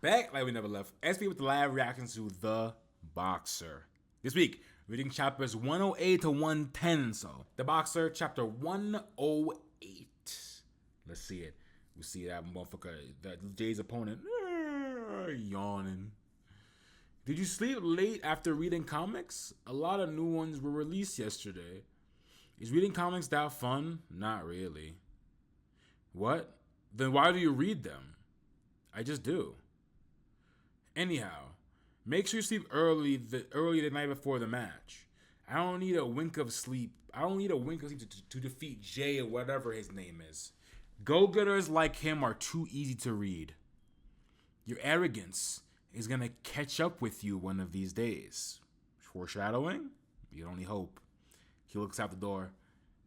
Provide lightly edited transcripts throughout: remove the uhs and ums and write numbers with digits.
Back like we never left. SP with the live reactions to The Boxer. This week, reading chapters 108 to 110. So, The Boxer, chapter 108. Let's see it. We see that motherfucker, that Jay's opponent, yawning. Did you sleep late after reading comics? A lot of new ones were released yesterday. Is reading comics that fun? Not really. What? Then why do you read them? I just do. Anyhow, make sure you sleep early the night before the match. I don't need a wink of sleep. To defeat Jay or whatever his name is. Go-getters like him are too easy to read. Your arrogance is gonna catch up with you one of these days. Foreshadowing? You only hope. He looks out the door.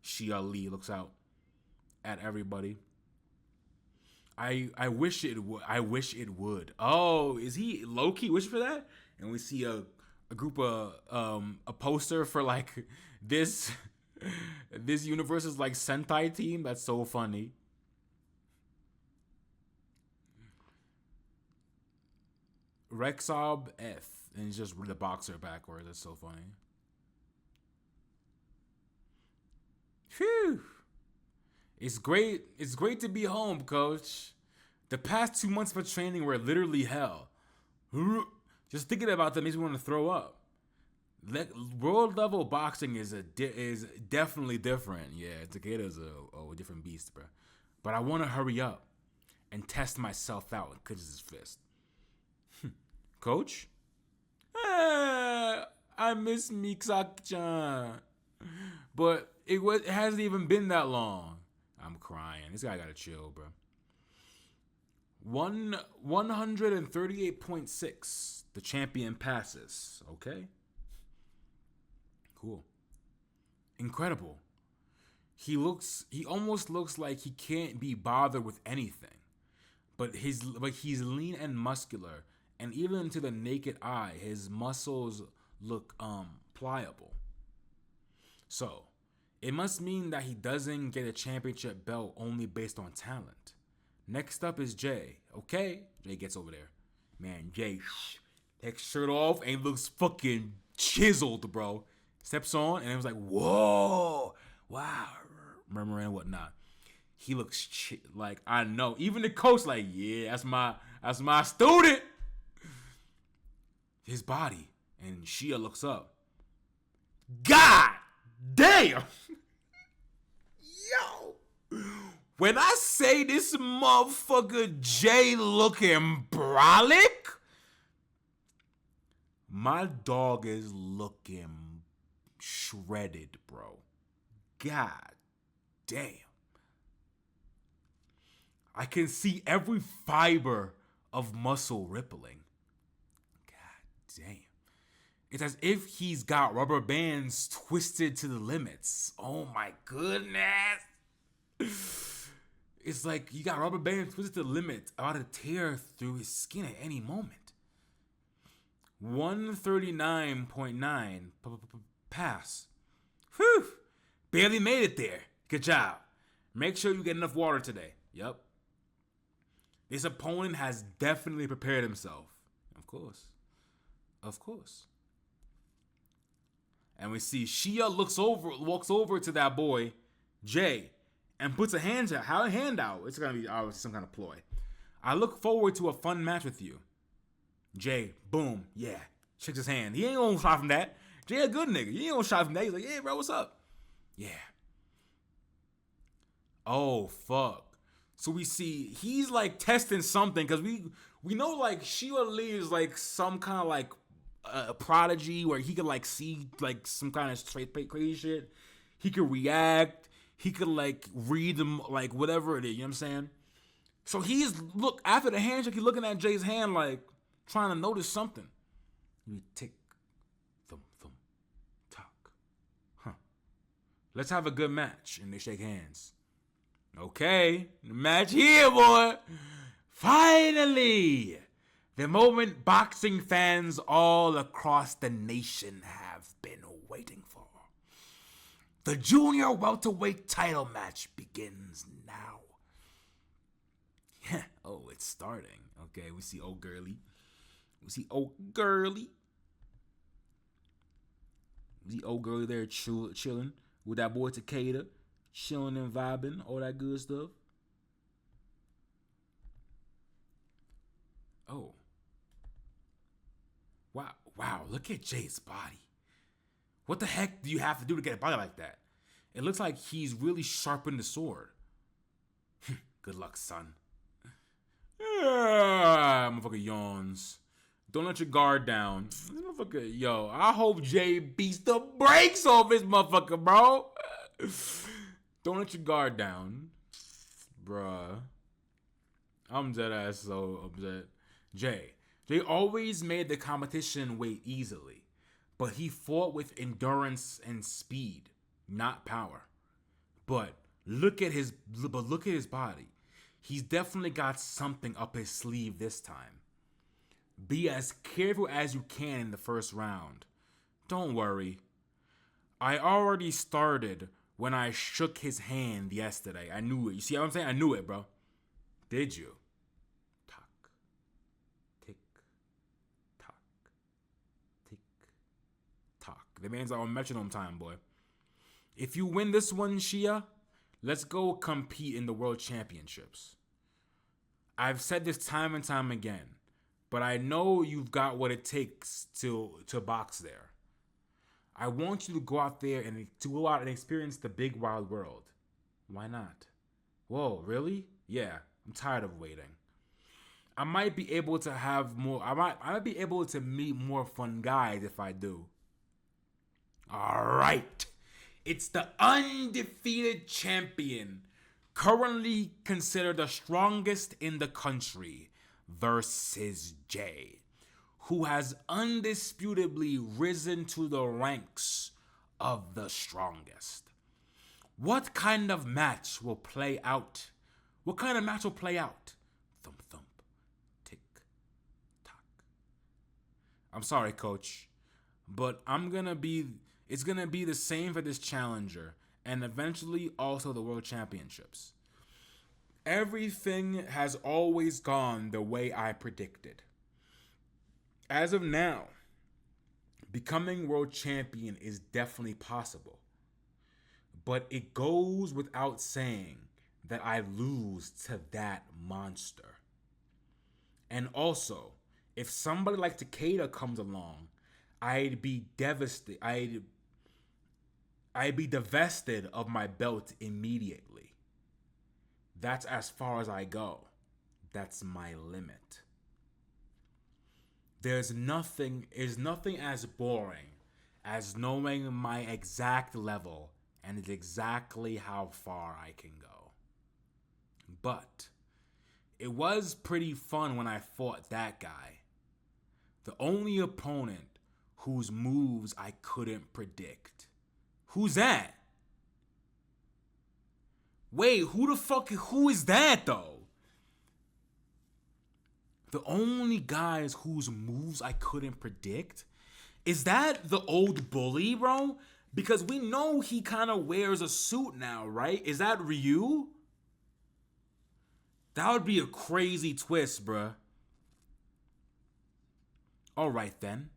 Shia Lee looks out at everybody. I wish it would. I wish it would. Oh, is he low-key wishing for that? And we see a group of a poster for like this universe's like Sentai team. That's so funny. Rexob F, and it's just The Boxer backwards. That's so funny. Phew. It's great. It's great to be home, coach. The past 2 months of training were literally hell. Just thinking about that makes me want to throw up. World level boxing is definitely different. Yeah, Takeda's a different beast, bro. But I want to hurry up and test myself out and clench his fist. Coach? I miss Miksak-chan. But it hasn't even been that long. I'm crying. This guy gotta chill, bro. 138.6. The champion passes. Okay. Cool. Incredible. He almost looks like he can't be bothered with anything. But he's lean and muscular, and even to the naked eye, his muscles look pliable. So, it must mean that he doesn't get a championship belt only based on talent. Next up is Jay. Okay? Jay gets over there. Man, Jay takes shirt off and looks fucking chiseled, bro. Steps on and it was like, whoa, wow, murmuring and whatnot. He looks like, I know. Even the coach like, yeah, that's my student. His body. And Shia looks up. God damn. Yo. When I say this motherfucker Jay looking brolic, my dog is looking shredded, bro. God damn. I can see every fiber of muscle rippling. God damn. It's as if he's got rubber bands twisted to the limits. Oh my goodness. It's like you got rubber bands twisted to the limit, about to tear through his skin at any moment. 139.9 pass. Whew. Barely made it there. Good job. Make sure you get enough water today. Yep. This opponent has definitely prepared himself. Of course. Of course. And we see Shia walks over to that boy, Jay, and puts a hand out. It's going to be obviously some kind of ploy. I look forward to a fun match with you. Jay, boom, yeah. Shakes his hand. He ain't gonna shy from that. Jay a good nigga. He ain't gonna shy from that. He's like, hey, bro, what's up? Yeah. Oh, fuck. So we see he's like testing something because we know like Sheila Lee is like some kind of like a prodigy where he could like see like some kind of straight crazy shit. He could react. He could like read them like whatever it is. You know what I'm saying? So he's after the handshake, he's looking at Jay's hand like trying to notice something. We tick, thump, talk. Huh. Let's have a good match. And they shake hands. Okay, the match here, boy. Finally, the moment boxing fans all across the nation have been waiting for. The junior welterweight title match begins now. Oh, it's starting. Okay, we see old girly. We see old girly. We see old girly there chilling with that boy Takeda, chilling and vibing, all that good stuff. Oh. Wow, look at Jay's body. What the heck do you have to do to get a body like that? It looks like he's really sharpened the sword. Good luck, son. Motherfucker yawns. Don't let your guard down. Motherfucker, yo, I hope Jay beats the brakes off this motherfucker, bro. Don't let your guard down. Bruh. I'm dead ass so upset. Jay always made the competition wait easily, but he fought with endurance and speed, not power. But look at his body. He's definitely got something up his sleeve this time. Be as careful as you can in the first round. Don't worry. I already started when I shook his hand yesterday. I knew it. You see what I'm saying? I knew it, bro. Did you? The man's on metronome time, boy. If you win this one, Shia, let's go compete in the World Championships. I've said this time and time again, but I know you've got what it takes to box there. I want you to go out there and experience the big wide world. Why not? Whoa, really? Yeah, I'm tired of waiting. I might be able to have more. I might be able to meet more fun guys if I do. All right. It's the undefeated champion, currently considered the strongest in the country, versus Jay, who has undisputably risen to the ranks of the strongest. What kind of match will play out? What kind of match will play out? Thump, thump, tick, tock. I'm sorry, coach, but it's going to be the same for this challenger and eventually also the World Championships. Everything has always gone the way I predicted. As of now, becoming world champion is definitely possible. But it goes without saying that I lose to that monster. And also, if somebody like Takeda comes along, I'd be devastated. I'd be divested of my belt immediately. That's as far as I go. That's my limit. There's nothing as boring as knowing my exact level and exactly how far I can go. But it was pretty fun when I fought that guy. The only opponent whose moves I couldn't predict. Who's that? Wait, who is that though? The only guys whose moves I couldn't predict? Is that the old bully, bro? Because we know he kind of wears a suit now, right? Is that Ryu? That would be a crazy twist, bruh. Alright then.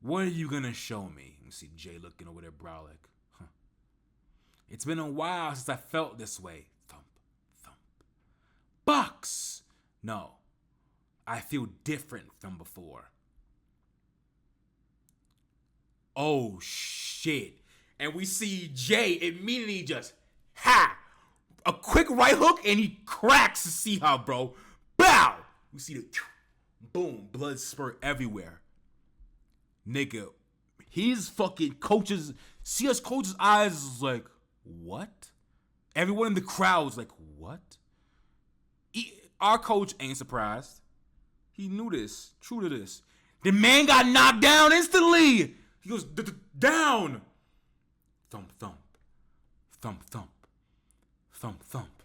What are you gonna show me? Let me see Jay looking over there, brow like, huh. It's been a while since I felt this way. Thump, thump. Box! No. I feel different from before. Oh, shit. And we see Jay immediately just, a quick right hook and he cracks the Seahawk, bro. Bow! We see the, boom, blood spurt everywhere. Nigga, his fucking coaches, see us coaches' eyes is like, what? Everyone in the crowd was like, what? Our coach ain't surprised. He knew this, true to this. The man got knocked down instantly. He goes, down. Thump, thump. Thump, thump. Thump, thump.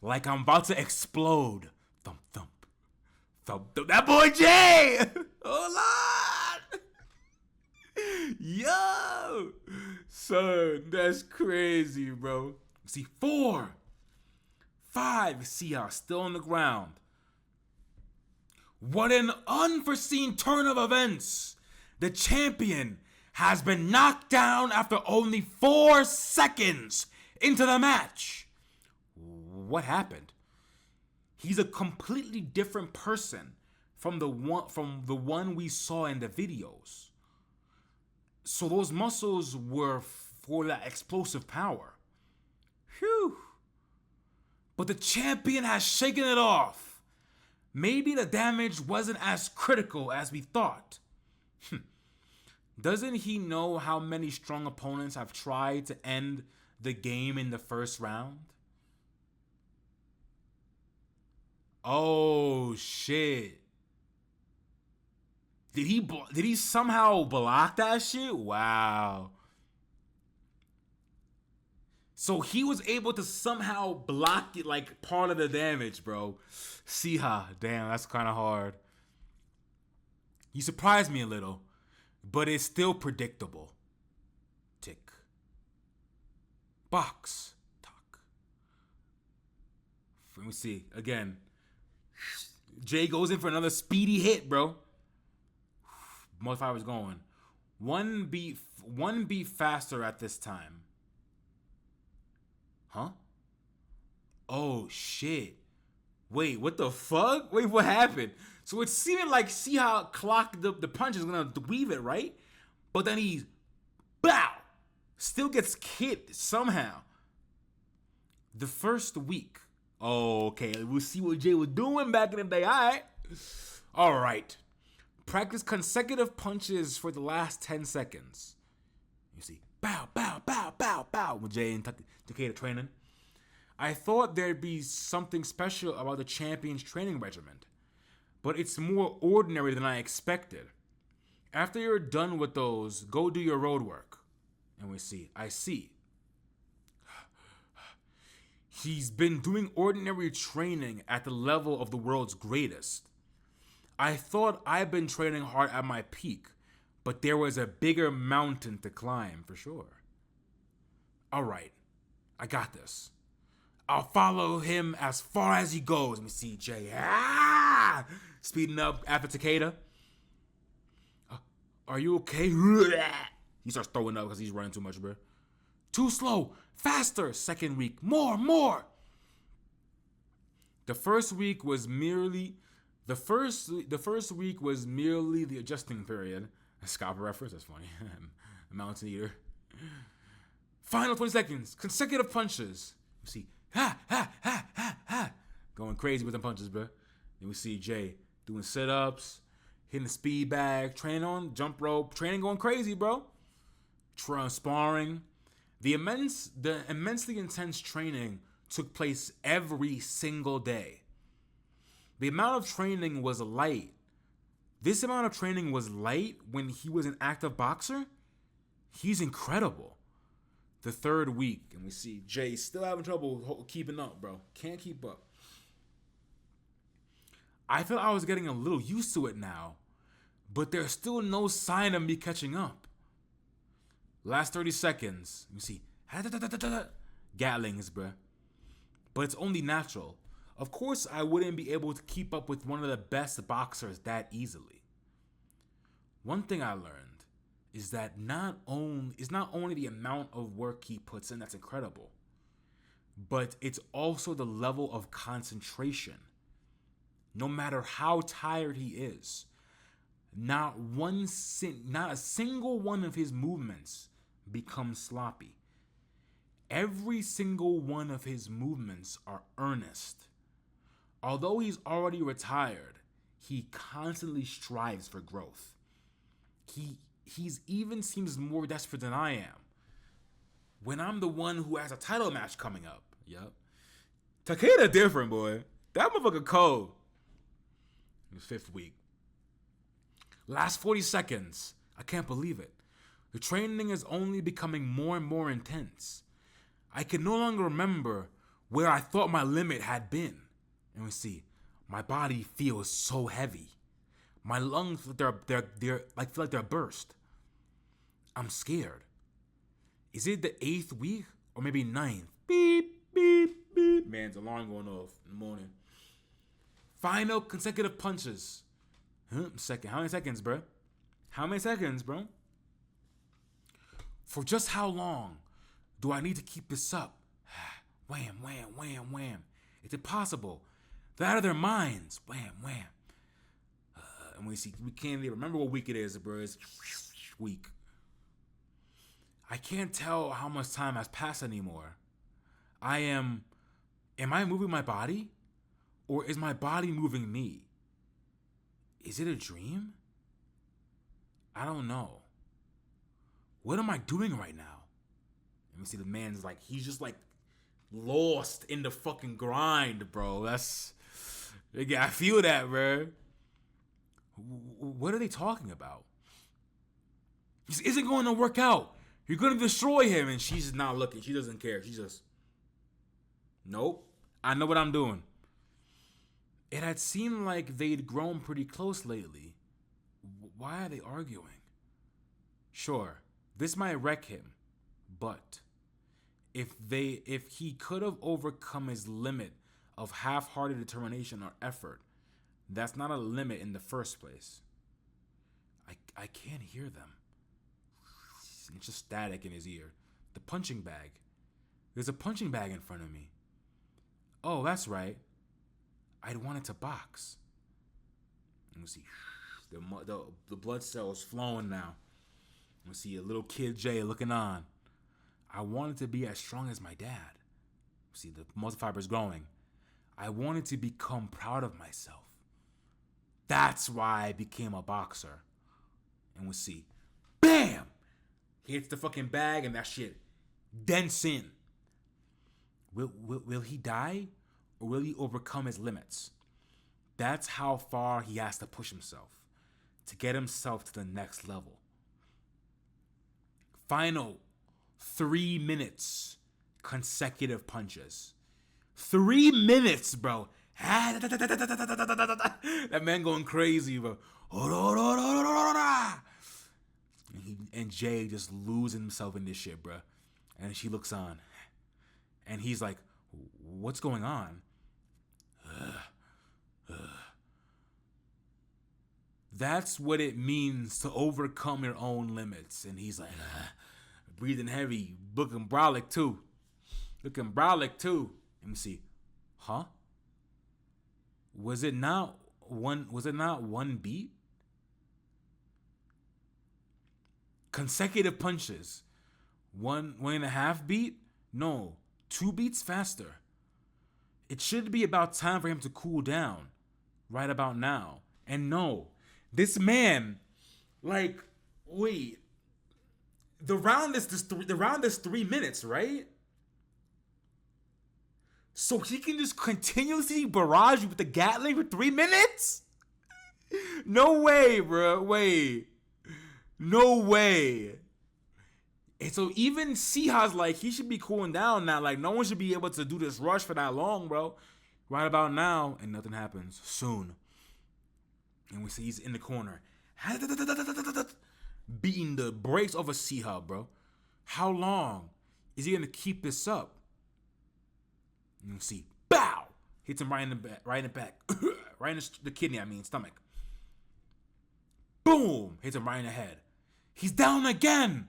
Like I'm about to explode. Thump, thump. Thump, thump. That boy Jay. Hold on. Yo. Son, that's crazy, bro. See, 4, 5. See y'all still on the ground. What an unforeseen turn of events! The champion has been knocked down after only 4 seconds into the match. What happened? He's a completely different person from the one we saw in the videos. So those muscles were for that explosive power. Phew. But the champion has shaken it off. Maybe the damage wasn't as critical as we thought. Doesn't he know how many strong opponents have tried to end the game in the first round? Oh shit. Did he somehow block that shit? Wow. So he was able to somehow block it, like part of the damage, bro. Siha, damn, that's kind of hard. You surprised me a little, but it's still predictable. Tick. Box. Talk. Let me see. Again. Jay goes in for another speedy hit, bro. Modifier was going. One beat faster at this time. Huh? Oh shit. Wait, what the fuck? Wait, what happened? So it's seeming like, see how clock the punch is gonna weave it, right? But then he, bow, still gets hit somehow. The first week. Oh, okay. We'll see what Jay was doing back in the day. All right. Practice consecutive punches for the last 10 seconds. You see, bow, bow, bow, bow, bow, with Jay and Takeda training. I thought there'd be something special about the champion's training regimen, but it's more ordinary than I expected. After you're done with those, go do your road work. And we see, I see. He's been doing ordinary training at the level of the world's greatest. I thought I'd been training hard at my peak, but there was a bigger mountain to climb for sure. All right, I got this. I'll follow him as far as he goes. Let me see Jay. Speeding up after Takeda. Are you okay? He starts throwing up because he's running too much, bro. Too slow. Faster. Second week. More. The first week was merely the adjusting period. A Scalper reference. That's funny. Mountain Eater. Final 20 seconds. Consecutive punches. You see. Going crazy with the punches, bro. Then we see Jay doing sit-ups, hitting the speed bag, training on jump rope, training going crazy, bro. Sparring. The immensely intense training took place every single day. The amount of training was light. This amount of training was light when he was an active boxer? He's incredible. The third week, and we see Jay still having trouble keeping up, bro. Can't keep up. I felt I was getting a little used to it now, but there's still no sign of me catching up. Last 30 seconds, you see, Gatlings, bro. But it's only natural. Of course, I wouldn't be able to keep up with one of the best boxers that easily. One thing I learned is that not only the amount of work he puts in that's incredible, but it's also the level of concentration. No matter how tired he is, not a single one of his movements becomes sloppy. Every single one of his movements are earnest. Although he's already retired, he constantly strives for growth. He's even seems more desperate than I am. When I'm the one who has a title match coming up. Yep. Takeda different, boy. That motherfucker cold. The fifth week. Last 40 seconds. I can't believe it. The training is only becoming more and more intense. I can no longer remember where I thought my limit had been. And we see, my body feels so heavy. My lungs, they're feel like they're burst. I'm scared. Is it the 8th week or maybe 9th? Beep, beep, beep. Man's alarm going off in the morning. Final consecutive punches. Second. How many seconds, bro? How many seconds, bro? For just how long do I need to keep this up? Wham, wham, wham, wham. It's impossible. They're out of their minds. Wham, wham. And we can't even remember what week it is, bro. It's week. I can't tell how much time has passed anymore. Am I moving my body? Or is my body moving me? Is it a dream? I don't know. What am I doing right now? Let me see, the man's like, he's just like lost in the fucking grind, bro. I feel that, bro. What are they talking about? This isn't going to work out. You're going to destroy him. And she's not looking. She doesn't care. She's just, nope. I know what I'm doing. It had seemed like they'd grown pretty close lately. Why are they arguing? Sure, this might wreck him, but if he could have overcome his limit of half-hearted determination or effort, that's not a limit in the first place. I can't hear them. It's just static in his ear. The punching bag. There's a punching bag in front of me. Oh, that's right. I'd wanted to box. Let me see. The blood cells flowing now. Let me see a little kid Jay looking on. I wanted to be as strong as my dad. See, the muscle fibers growing. I wanted to become proud of myself. That's why I became a boxer. And we'll see. Bam! He hits the fucking bag and that shit dents in. Will he die? Or will he overcome his limits? That's how far he has to push himself to get himself to the next level. Final 3 minutes consecutive punches. 3 minutes, bro. That man going crazy, bro. And Jay just losing himself in this shit, bro. And she looks on. And he's like, what's going on? That's what it means to overcome your own limits. And he's like, breathing heavy, looking brolic too. Let me see. Huh? Was it not one beat? Consecutive punches. 1.5 beat? No, 2 beats faster. It should be about time for him to cool down right about now. And no, this man, like, wait, the round is 3 minutes, right? So he can just continuously barrage you with the Gatling for 3 minutes? No way, bro. Wait. No way. And so even Siha's like, he should be cooling down now. Like, no one should be able to do this rush for that long, bro. Right about now, and nothing happens. Soon. And we see he's in the corner. Beating the brakes off of Siha, bro. How long is he going to keep this up? And you see, bow! Hits him right in the back. Right in the kidney, stomach. Boom! Hits him right in the head. He's down again!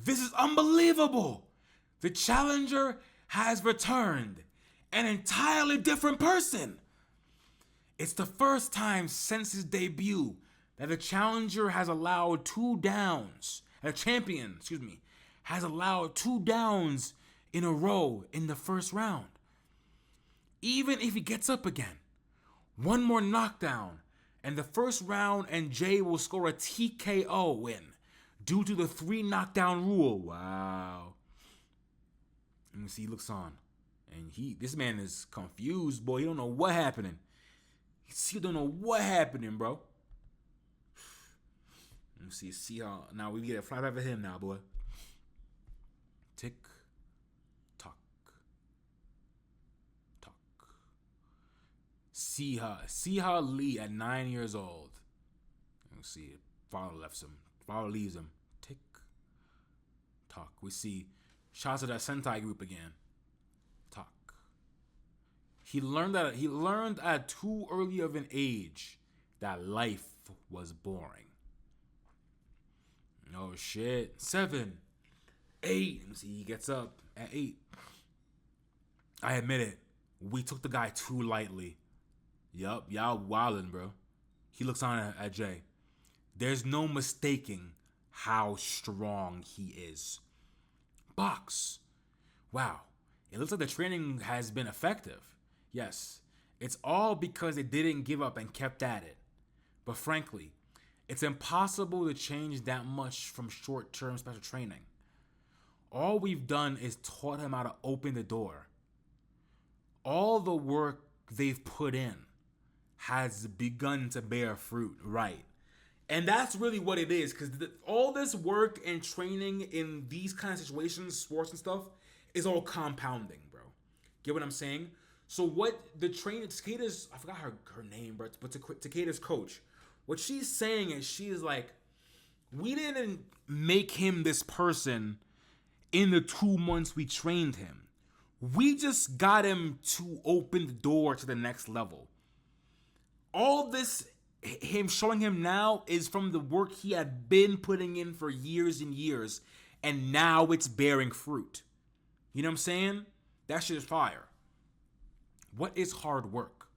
This is unbelievable! The challenger has returned. An entirely different person. It's the first time since his debut that a challenger has allowed 2 downs. A champion, has allowed 2 downs in a row in the first round. Even if he gets up again, one more knockdown, and the first round and Jay will score a TKO win due to the 3 knockdown rule. Wow. Let me see, he looks on. And this man is confused, boy. He don't know what happening. He don't know what happening, bro. Let me see how, now we get a fly back of him now, boy. Tick, tock, tock. Siha Lee at 9 years old. Let me see, father leaves him. Tick, tock. We see shots of that Sentai group again. He learned at too early of an age that life was boring. Oh shit. 7, 8. Let me see. He gets up at 8. I admit it. We took the guy too lightly. Yup, y'all wildin', bro. He looks on at Jay. There's no mistaking how strong he is. Box. Wow. It looks like the training has been effective. Yes. It's all because they didn't give up and kept at it. But frankly, it's impossible to change that much from short-term special training. All we've done is taught him how to open the door. All the work they've put in has begun to bear fruit, right? And that's really what it is, because all this work and training in these kind of situations, sports and stuff, is all compounding, bro. Get what I'm saying? So what the trainer, Takeda's, I forgot her name, but Takeda's coach, what she's saying is she's like, we didn't make him this person in the 2 months we trained him. We just got him to open the door to the next level. All this, him showing him now, is from the work he had been putting in for years and years, and now it's bearing fruit. You know what I'm saying? That shit is fire. What is hard work?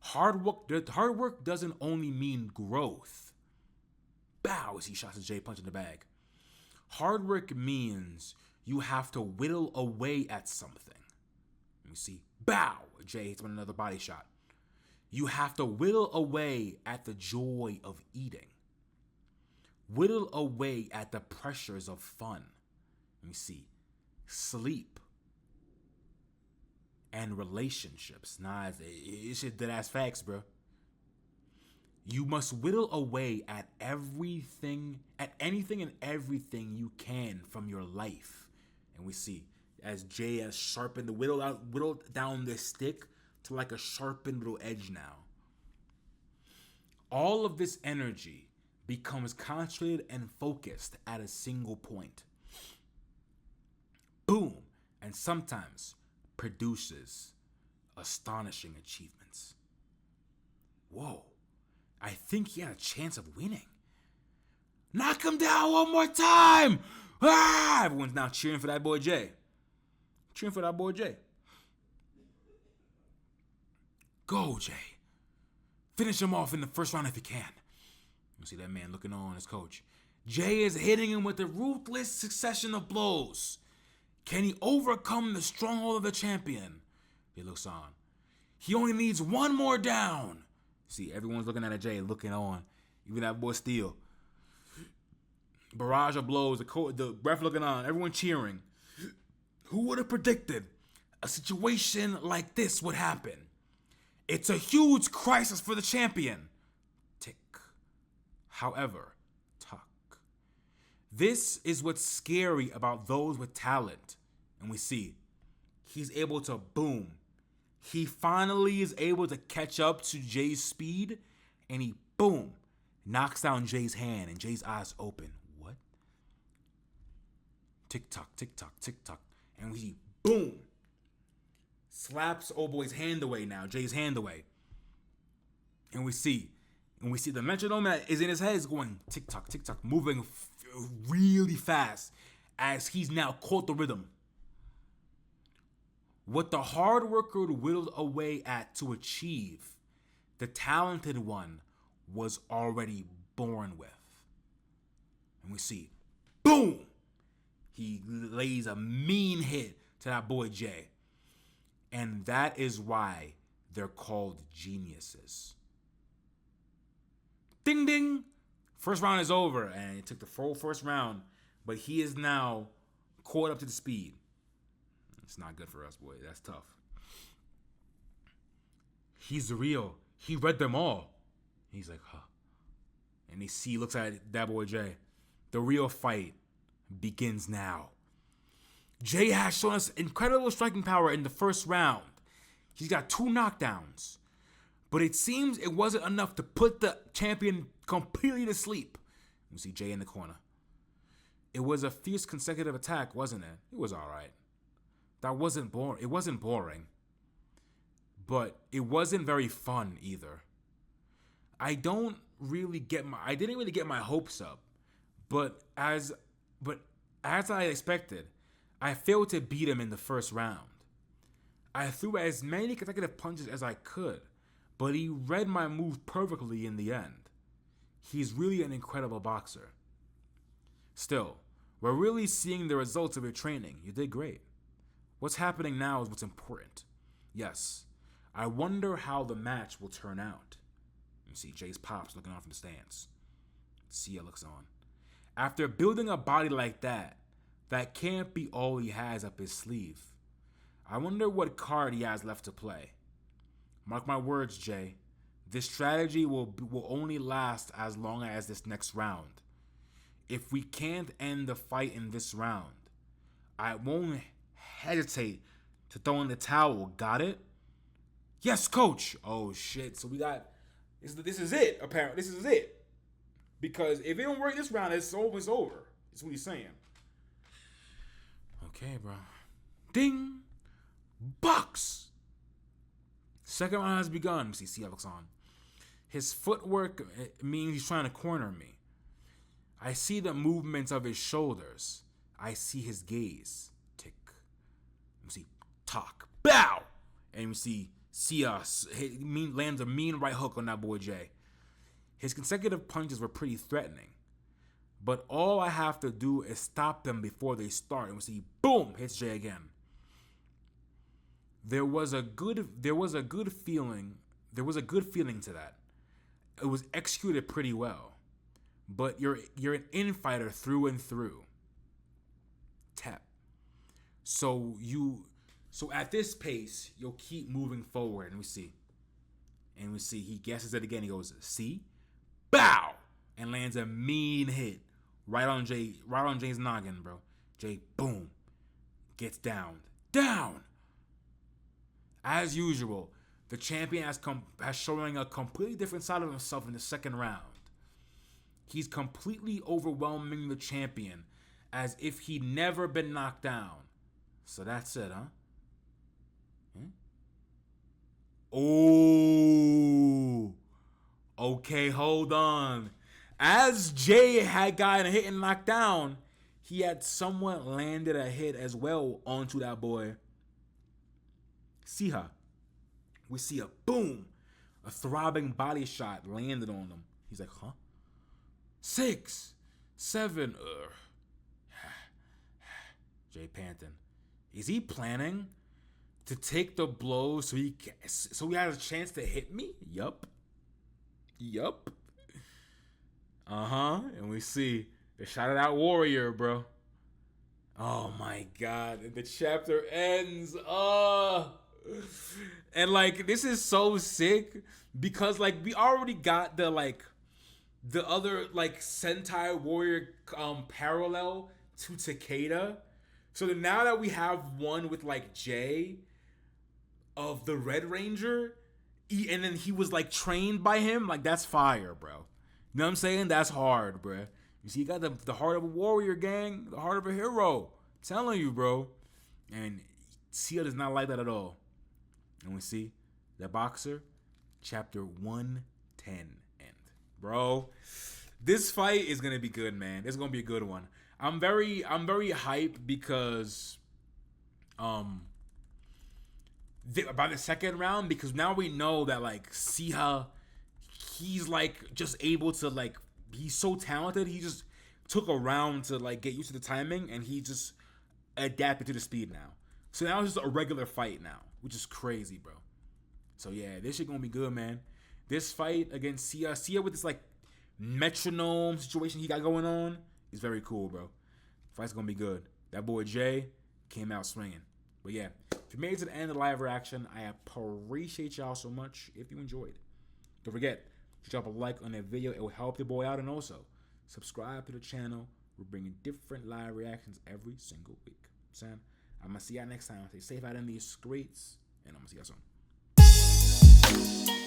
Hard work doesn't only mean growth. Bow, as he shots at Jay, punch in the bag. Hard work means you have to whittle away at something. Let me see. Bow, Jay hits with another body shot. You have to whittle away at the joy of eating. Whittle away at the pressures of fun. Let me see. Sleep. And relationships. Nah, it's shit dead ass facts, bro. You must whittle away at everything, at anything and everything you can from your life. And we see as Jay has sharpened the whittled down this stick to like a sharpened little edge now. All of this energy becomes concentrated and focused at a single point. Boom. And sometimes produces astonishing achievements. Whoa. I think he had a chance of winning. Knock him down one more time! Ah! Everyone's now cheering for that boy Jay. Cheering for that boy Jay. Go, Jay. Finish him off in the first round if you can. You see that man looking on his coach. Jay is hitting him with a ruthless succession of blows. Can he overcome the stronghold of the champion? He looks on. He only needs one more down. See, everyone's looking at Jay, looking on. Even that boy Steele. Barrage of blows, the ref looking on, everyone cheering. Who would have predicted a situation like this would happen? It's a huge crisis for the champion. Tick. However, tuck. This is what's scary about those with talent. And we see he's able to boom. He finally is able to catch up to Jay's speed, and he, boom, knocks down Jay's hand, and Jay's eyes open. What? Tick-tock, tick-tock, tick-tock. And we, boom, slaps old boy's hand away now, Jay's hand away. And we see the metronome that is in his head is going tick-tock, tick-tock, moving really fast as he's now caught the rhythm. What the hard worker whittled away at to achieve, the talented one was already born with. And we see, boom! He lays a mean hit to that boy Jay. And that is why they're called geniuses. Ding ding! First round is over, and it took the full first round, but he is now caught up to the speed. It's not good for us, boy. That's tough. He's the real. He read them all. He's like, huh. And he looks at that boy Jay. The real fight begins now. Jay has shown us incredible striking power in the first round. He's got 2 knockdowns. But it seems it wasn't enough to put the champion completely to sleep. You see Jay in the corner. It was a fierce consecutive attack, wasn't it? It was all right. That wasn't boring. It wasn't boring. But it wasn't very fun either. I didn't really get my hopes up, but as I expected, I failed to beat him in the first round. I threw as many consecutive punches as I could, but he read my move perfectly in the end. He's really an incredible boxer. Still, we're really seeing the results of your training. You did great. What's happening now is what's important. Yes, I wonder how the match will turn out. You see Jay's pops looking on from the stands. Sia looks on. After building a body like that can't be all he has up his sleeve. I wonder what card he has left to play. Mark my words, Jay. This strategy will only last as long as this next round. If we can't end the fight in this round, I won't hesitate to throw in the towel. Got it? Yes, coach. Oh shit. So we got this is it. Apparently, this is it. Because if it don't work this round, it's over. That's what he's saying. Okay, bro. Ding. Box. Second round has begun. See Sia looks on. His footwork means he's trying to corner me. I see the movements of his shoulders. I see his gaze. Tick. You see, talk. Bow! And you see Sia lands a mean right hook on that boy Jay. His consecutive punches were pretty threatening. But all I have to do is stop them before they start. And we see, boom, hits Jay again. There was a good feeling to that. It was executed pretty well. But you're an infighter through and through. Tap. So at this pace, you'll keep moving forward, and we see he guesses it again. He goes, see? Bow! And lands a mean hit right on Jay's noggin, bro. Jay, boom, gets down. As usual, the champion has showing a completely different side of himself in the second round. He's completely overwhelming the champion as if he'd never been knocked down. So that's it, huh? Oh, okay, hold on. As Jay had gotten hit and knocked down, he had somewhat landed a hit as well onto that boy. See her. We see a boom. A throbbing body shot landed on him. He's like, huh? 6, 7. Jay panting. Is he planning to take the blow so he has a chance to hit me? Yup. And we see the shot of that warrior, bro. Oh my God. The chapter ends. And like, this is so sick because like we already got the other like Sentai warrior parallel to Takeda. So now that we have one with like Jay of the Red Ranger, and then he was like trained by him, like that's fire, bro. You know what I'm saying? That's hard, bro. You see, you got the heart of a warrior, gang, the heart of a hero. I'm telling you, bro. And Sia does not like that at all. And we see the boxer, chapter 110 end. Bro, this fight is gonna be good, man. It's gonna be a good one. I'm very hyped because by the second round, because now we know that like Sia, he's like just able to like, he's so talented. He just took a round to like get used to the timing, and he just adapted to the speed now. So now it's just a regular fight now, which is crazy, bro. So yeah, this shit gonna be good, man. This fight against Sia with this like metronome situation he got going on is very cool, bro. Fight's gonna be good. That boy Jay came out swinging. But yeah, if you made it to the end of the live reaction, I appreciate y'all so much. If you enjoyed, don't forget to drop a like on that video. It will help the boy out, and also subscribe to the channel. We're bringing different live reactions every single week. Sam, I'm gonna see y'all next time. Stay safe out in these streets, and I'm gonna see y'all soon.